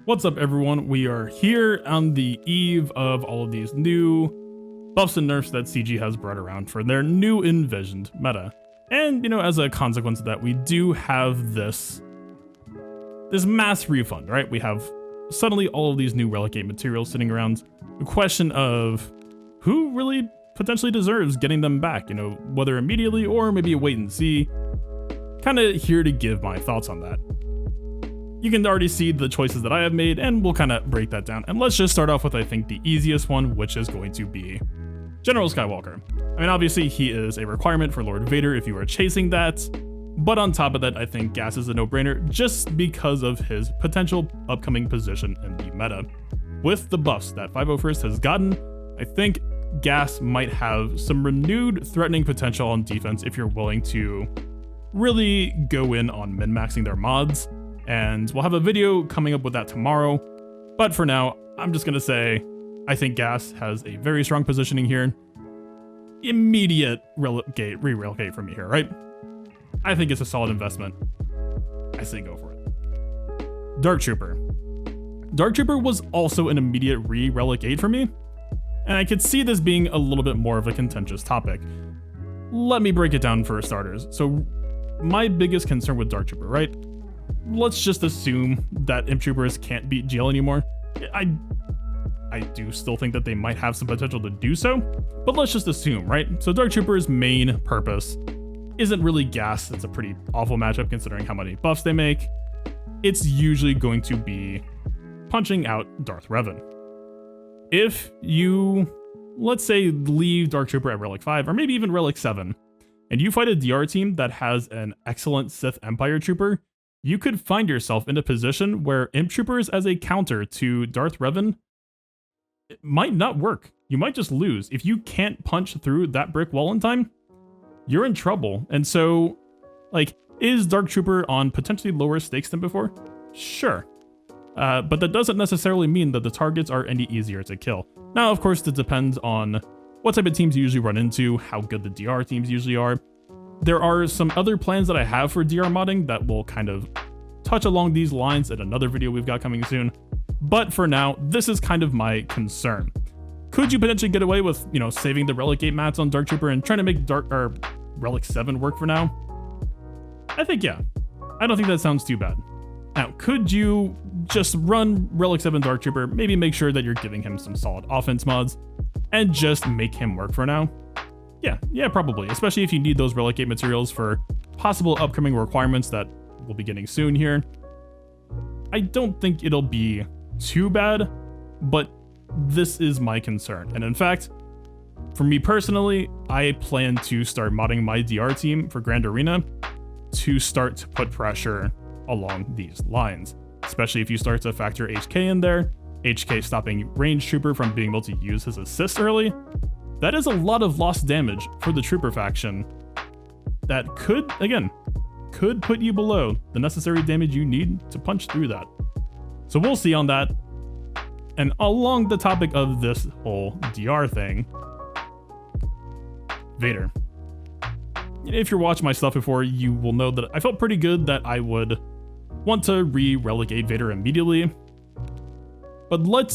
What's up, everyone? We are here on the eve of all of these new buffs and nerfs that CG has brought around for their new envisioned meta. And, you know, as a consequence of that, we do have this mass refund, right? We have suddenly all of these new Relic 8 materials sitting around. The question of who really potentially deserves getting them back, you know, whether immediately or maybe a wait and see. Kind of here to give my thoughts on that. You can already see the choices that I have made, and we'll kind of break that down. And let's just start off with, I think, the easiest one, which is going to be General Skywalker. I mean, obviously, he is a requirement for Lord Vader if you are chasing that. But on top of that, I think Gas is a no-brainer just because of his potential upcoming position in the meta. With the buffs that 501st has gotten, I think Gas might have some renewed threatening potential on defense if you're willing to really go in on min-maxing their mods. And we'll have a video coming up with that tomorrow. But for now, I'm just going to say, I think Gas has a very strong positioning here. Immediate re-relocate from me here, right? I think it's a solid investment. I say go for it. Dark Trooper. Dark Trooper was also an immediate re-relocate for me. And I could see this being a little bit more of a contentious topic. Let me break it down for starters. So my biggest concern with Dark Trooper, right? Let's just assume that Imp Troopers can't beat GL anymore. I do still think that they might have some potential to do so, but let's just assume, right? So Dark Trooper's main purpose isn't really Gas. It's a pretty awful matchup considering how many buffs they make. It's usually going to be punching out Darth Revan. If you, let's say, leave Dark Trooper at Relic 5 or maybe even Relic 7, and you fight a DR team that has an excellent Sith Empire Trooper, you could find yourself in a position where Imp Troopers as a counter to Darth Revan, it might not work. You might just lose. If you can't punch through that brick wall in time, you're in trouble. And so, like, is Dark Trooper on potentially lower stakes than before? Sure. But that doesn't necessarily mean that the targets are any easier to kill. Now, of course, it depends on what type of teams you usually run into, how good the DR teams usually are. There are some other plans that I have for DR modding that will kind of touch along these lines in another video we've got coming soon. But for now, this is kind of my concern. Could you potentially get away with, you know, saving the Relic 8 mats on Dark Trooper and trying to make Relic 7 work for now? I think, yeah. I don't think that sounds too bad. Now, could you just run Relic 7 Dark Trooper, maybe make sure that you're giving him some solid offense mods, and just make him work for now? Yeah, probably, especially if you need those Relic 8 materials for possible upcoming requirements that we'll be getting soon here. I don't think it'll be too bad, but this is my concern. And in fact, for me personally, I plan to start modding my DR team for Grand Arena to start to put pressure along these lines, especially if you start to factor HK in there. HK stopping Range Trooper from being able to use his assist early. That is a lot of lost damage for the Trooper faction that could put you below the necessary damage you need to punch through that. So we'll see on that. And along the topic of this whole DR thing, Vader. If you're watching my stuff before, you will know that I felt pretty good that I would want to re-relegate Vader immediately. But let's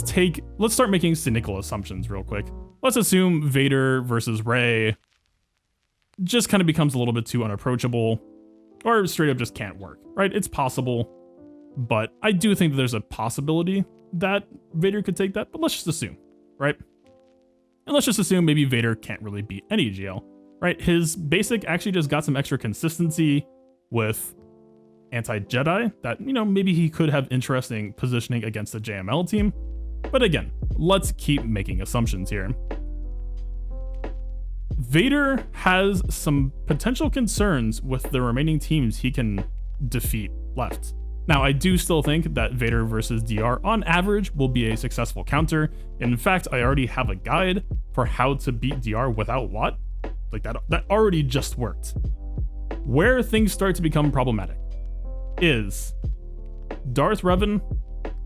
start making cynical assumptions real quick. Let's assume Vader versus Rey just kind of becomes a little bit too unapproachable, or straight up just can't work, right? It's possible, but I do think that there's a possibility that Vader could take that, but let's just assume, right? And let's just assume maybe Vader can't really beat any GL, right? His basic actually just got some extra consistency with anti-Jedi that, you know, maybe he could have interesting positioning against the JML team. But again, let's keep making assumptions here. Vader has some potential concerns with the remaining teams he can defeat left. Now, I do still think that Vader versus DR on average will be a successful counter. In fact, I already have a guide for how to beat DR without Watt. Like that already just worked. Where things start to become problematic is Darth Revan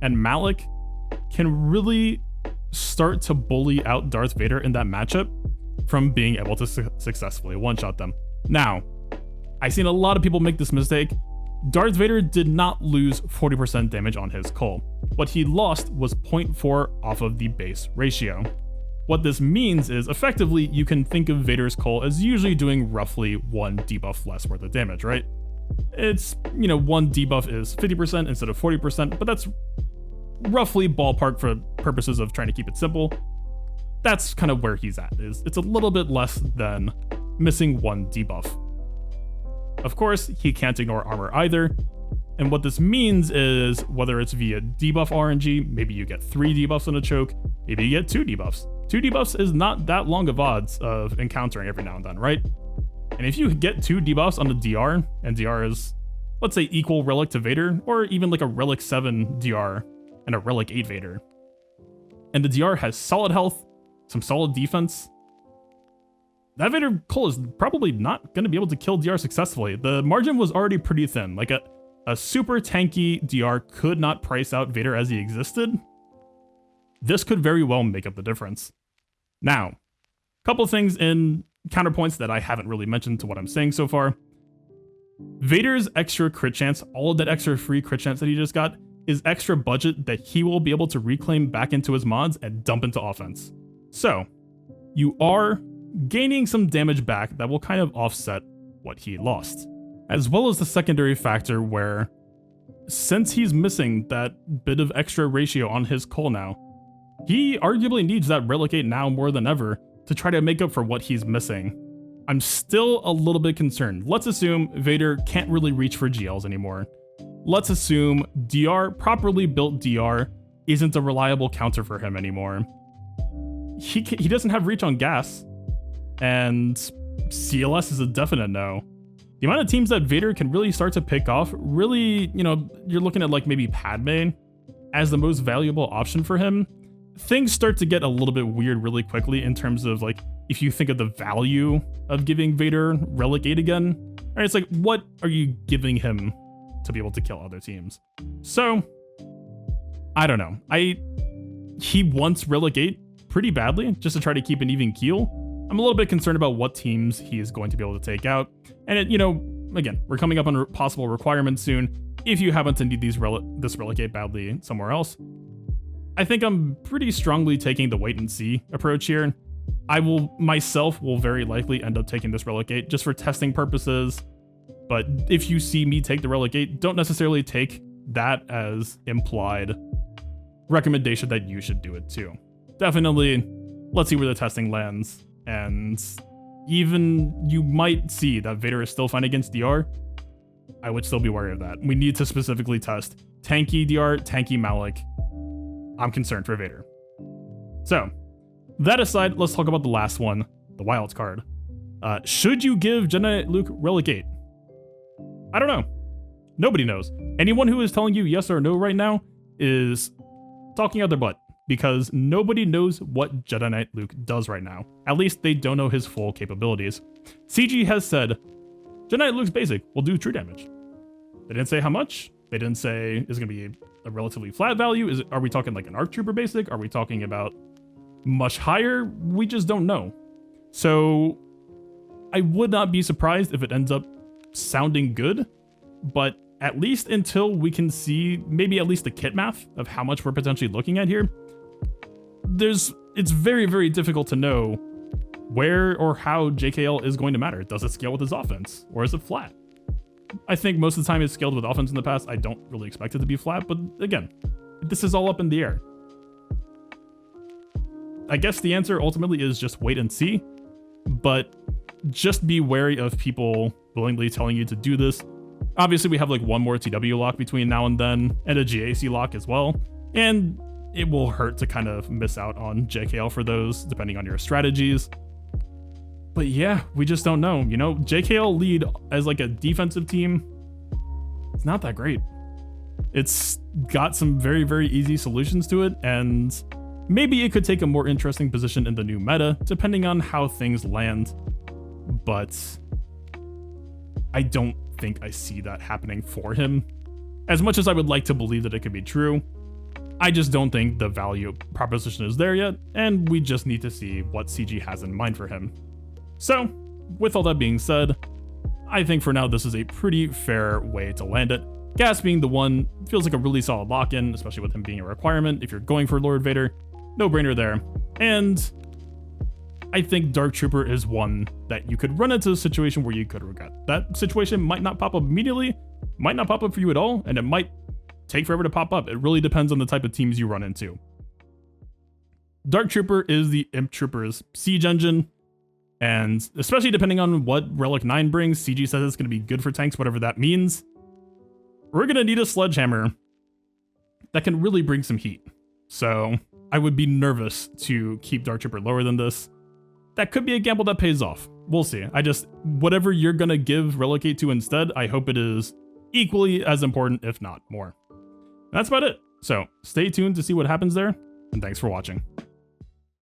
and Malik can really start to bully out Darth Vader in that matchup from being able to successfully one-shot them. Now, I've seen a lot of people make this mistake. Darth Vader did not lose 40% damage on his Cole. What he lost was 0.4 off of the base ratio. What this means is, effectively, you can think of Vader's Cull as usually doing roughly 1 debuff less worth of damage, right? It's, one debuff is 50% instead of 40%, but that's roughly ballpark for purposes of trying to keep it simple. That's kind of where he's at, it's a little bit less than missing 1 debuff. Of course, he can't ignore armor either, and what this means is, whether it's via debuff RNG, maybe you get 3 debuffs on a choke, maybe you get 2 debuffs. 2 debuffs is not that long of odds of encountering every now and then, right? And if you get 2 debuffs on the DR, and DR is, let's say, equal Relic to Vader, or even like a Relic 7 DR and a Relic 8 Vader, and the DR has solid health, some solid defense, that Vader Cull is probably not going to be able to kill DR successfully. The margin was already pretty thin. Like a super tanky DR could not price out Vader as he existed. This could very well make up the difference. Now, a couple things in counterpoints that I haven't really mentioned to what I'm saying so far. Vader's extra crit chance, all of that extra free crit chance that he just got, is extra budget that he will be able to reclaim back into his mods and dump into offense. So, you are gaining some damage back that will kind of offset what he lost. As well as the secondary factor where, since he's missing that bit of extra ratio on his Cull now, he arguably needs that Relic 8 now more than ever to try to make up for what he's missing. I'm still a little bit concerned. Let's assume Vader can't really reach for GLs anymore. Let's assume properly built DR isn't a reliable counter for him anymore. He doesn't have reach on gas, and CLS is a definite no. The amount of teams that Vader can really start to pick off, really, you're looking at like maybe Padme as the most valuable option for him. Things start to get a little bit weird really quickly in terms of like, if you think of the value of giving Vader Relic 8 again, right? It's like, what are you giving him to be able to kill other teams? So, I don't know. He wants Relic 8 pretty badly just to try to keep an even keel. I'm a little bit concerned about what teams he is going to be able to take out. And again, we're coming up on possible requirements soon. If you happen to need this Relic 8 badly somewhere else, I think I'm pretty strongly taking the wait and see approach here. I myself will very likely end up taking this Relic 8 just for testing purposes. But if you see me take the Relic 8, don't necessarily take that as implied recommendation that you should do it too. Definitely, let's see where the testing lands. And even you might see that Vader is still fine against DR. I would still be wary of that. We need to specifically test tanky DR, tanky Malik. I'm concerned for Vader. So, that aside, let's talk about the last one, the Wildcard. Should you give Jedi Knight Luke Relic 8? I don't know. Nobody knows. Anyone who is telling you yes or no right now is talking out their butt, because nobody knows what Jedi Knight Luke does right now. At least they don't know his full capabilities. CG has said, Jedi Knight Luke's basic will do true damage. They didn't say how much. They didn't say it's going to be a relatively flat value. Are we talking like an ARC Trooper basic? Are we talking about much higher? We just don't know. So I would not be surprised if it ends up sounding good, but at least until we can see maybe at least the kit math of how much we're potentially looking at here, it's very, very difficult to know where or how JKL is going to matter. Does it scale with his offense, or is it flat? I think most of the time it's scaled with offense in the past. I don't really expect it to be flat, but again, this is all up in the air. I guess the answer ultimately is just wait and see, but just be wary of people willingly telling you to do this. Obviously, we have like one more TW lock between now and then, and a GAC lock as well, and it will hurt to kind of miss out on JKL for those, depending on your strategies. But yeah, we just don't know. JKL lead as like a defensive team, it's not that great. It's got some very, very easy solutions to it, and maybe it could take a more interesting position in the new meta, depending on how things land. But I don't think I see that happening for him. As much as I would like to believe that it could be true, I just don't think the value proposition is there yet, and we just need to see what CG has in mind for him. So, with all that being said, I think for now this is a pretty fair way to land it. Gas being the one, feels like a really solid lock-in, especially with him being a requirement if you're going for Lord Vader. No-brainer there. And I think Dark Trooper is one that you could run into a situation where you could regret. That situation might not pop up immediately, might not pop up for you at all, and it might take forever to pop up. It really depends on the type of teams you run into. Dark Trooper is the Imp Trooper's siege engine, and especially depending on what Relic 9 brings, CG says it's going to be good for tanks, whatever that means. We're going to need a sledgehammer that can really bring some heat. So I would be nervous to keep Dark Trooper lower than this. That could be a gamble that pays off. We'll see. Whatever you're going to give Relic 8 to instead, I hope it is equally as important, if not more. That's about it. So stay tuned to see what happens there, and thanks for watching.